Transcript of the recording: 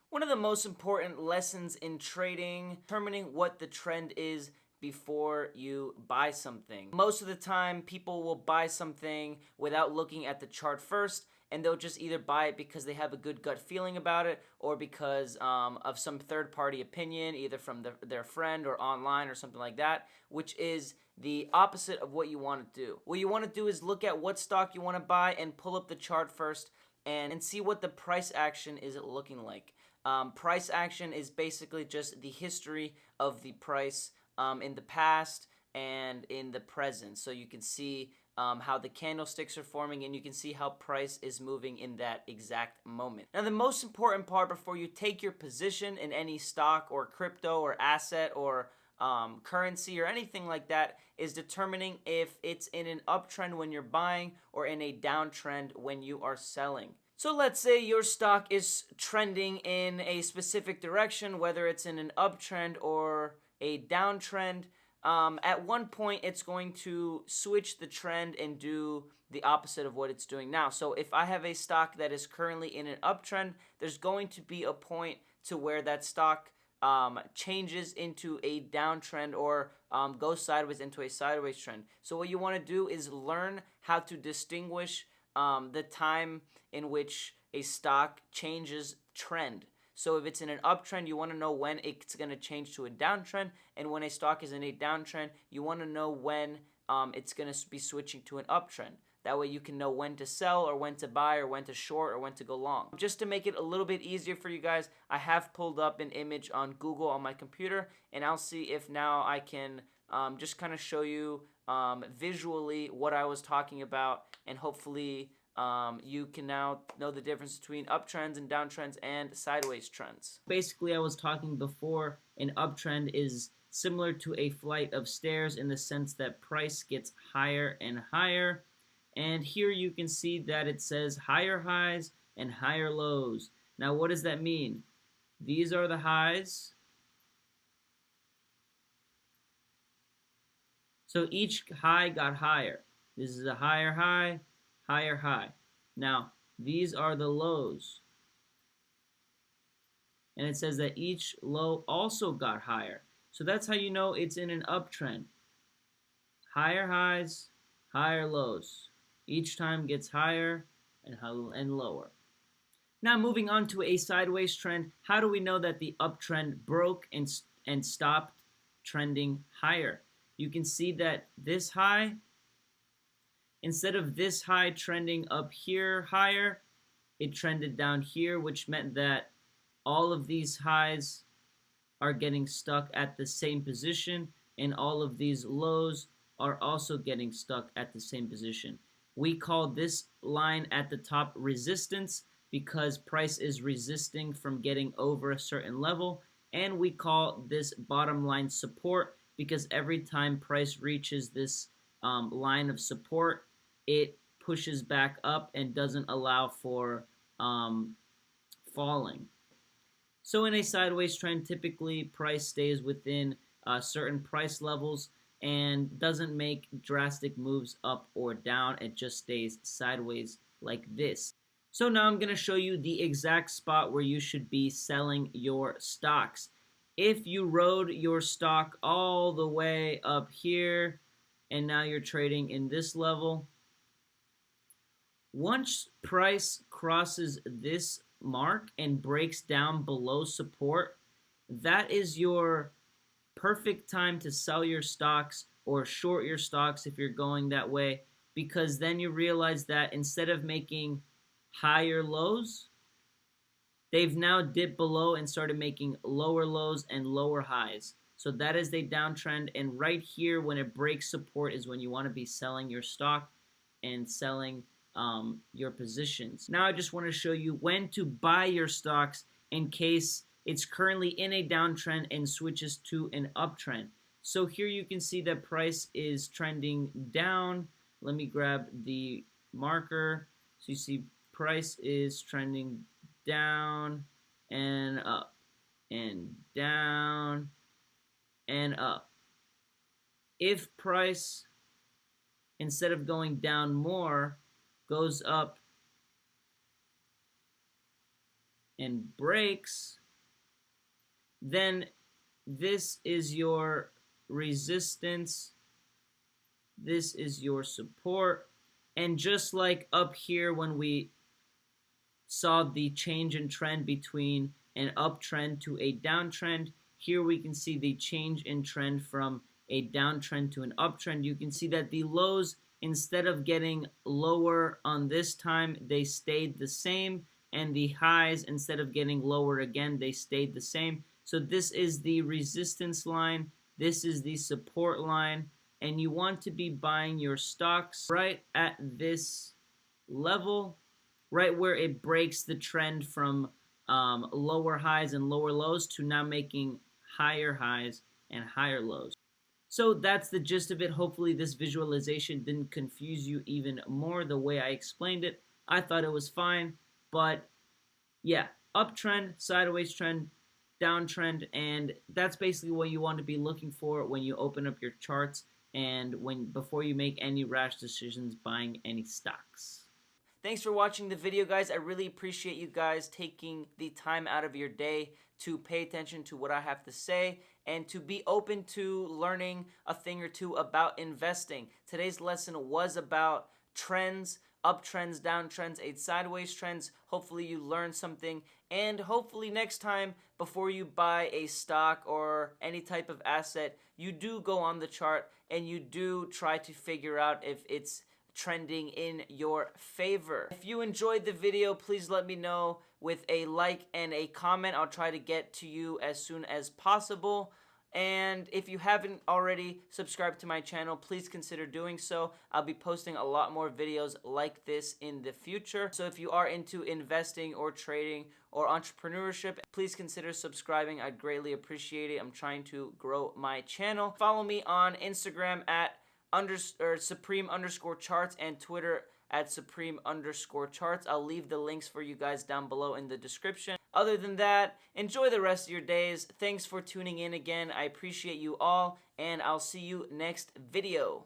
One of the most important lessons in trading, determining what the trend is before you buy something. Most of the time, people will buy something without looking at the chart first, and they'll just either buy it because they have a good gut feeling about it, or because of some third-party opinion, either from their friend or online or something like that, which is the opposite of what you want to do. What you want to do is look at what stock you want to buy and pull up the chart first and see what the price action is looking like. Price action is basically just the history of the price in the past and in the present. So you can see how the candlesticks are forming, and you can see how price is moving in that exact moment. Now, the most important part before you take your position in any stock or crypto or asset or currency or anything like that is determining if it's in an uptrend when you're buying or in a downtrend when you are selling. So let's say your stock is trending in a specific direction, whether it's in an uptrend or a downtrend. At one point, it's going to switch the trend and do the opposite of what it's doing now. So if I have a stock that is currently in an uptrend, there's going to be a point to where that stock changes into a downtrend or goes sideways into a sideways trend. So what you want to do is learn how to distinguish the time in which a stock changes trend. So if it's in an uptrend, you want to know when it's going to change to a downtrend, and when a stock is in a downtrend, you want to know when it's going to be switching to an uptrend. That way you can know when to sell or when to buy or when to short or when to go long. Just to make it a little bit easier for you guys, I have pulled up an image on Google on my computer, and I'll see if now I can just kind of show you visually what I was talking about, and hopefully you can now know the difference between uptrends and downtrends and sideways trends. Basically, I was talking before, an uptrend is similar to a flight of stairs in the sense that price gets higher and higher. And here you can see that it says higher highs and higher lows. Now, what does that mean? These are the highs. So each high got higher. This is a higher high, higher high. Now, these are the lows. And it says that each low also got higher. So that's how you know it's in an uptrend. Higher highs, higher lows. Each time gets higher and lower. Now, moving on to a sideways trend, how do we know that the uptrend broke and stopped trending higher? You can see that this high, instead of this high trending up here higher, it trended down here, which meant that all of these highs are getting stuck at the same position, and all of these lows are also getting stuck at the same position. We call this line at the top resistance because price is resisting from getting over a certain level, and we call this bottom line support because every time price reaches this line of support, it pushes back up and doesn't allow for falling. So in a sideways trend, typically price stays within certain price levels and doesn't make drastic moves up or down. It just stays sideways like this. So now I'm going to show you the exact spot where you should be selling your stocks. If you rode your stock all the way up here and now you're trading in this level, once price crosses this mark and breaks down below support, that is your perfect time to sell your stocks or short your stocks if you're going that way, because then you realize that instead of making higher lows, they've now dipped below and started making lower lows and lower highs. So that is a downtrend, and right here when it breaks support is when you want to be selling your stock and selling your positions. Now I just want to show you when to buy your stocks in case it's currently in a downtrend and switches to an uptrend. So here you can see that price is trending down. Let me grab the marker. So you see price is trending down and up and down and up. If price, instead of going down more, goes up and breaks, then this is your resistance, this is your support, and just like up here when we saw the change in trend between an uptrend to a downtrend, here we can see the change in trend from a downtrend to an uptrend. You can see that the lows, instead of getting lower on this time, they stayed the same, and the highs, instead of getting lower again, they stayed the same. So this is the resistance line, this is the support line, and you want to be buying your stocks right at this level, right where it breaks the trend from lower highs and lower lows to now making higher highs and higher lows. So that's the gist of it. Hopefully this visualization didn't confuse you even more the way I explained it. I thought it was fine, but yeah, uptrend, sideways trend, downtrend, and that's basically what you want to be looking for when you open up your charts and before you make any rash decisions buying any stocks. Thanks for watching the video, guys. I really appreciate you guys taking the time out of your day to pay attention to what I have to say and to be open to learning a thing or two about investing. Today's lesson was about trends, uptrends, downtrends, and sideways trends. Hopefully you learned something, and hopefully next time before you buy a stock or any type of asset, you do go on the chart and you do try to figure out if it's trending in your favor. If you enjoyed the video, please let me know with a like and a comment. I'll try to get to you as soon as possible. And if you haven't already subscribed to my channel, please consider doing so. I'll be posting a lot more videos like this in the future. So if you are into investing or trading or entrepreneurship, please consider subscribing. I'd greatly appreciate it. I'm trying to grow my channel. Follow me on Instagram at Supreme_charts and Twitter at Supreme_charts. I'll leave the links for you guys down below in the description. Other than that, enjoy the rest of your days. Thanks for tuning in again. I appreciate you all, and I'll see you next video.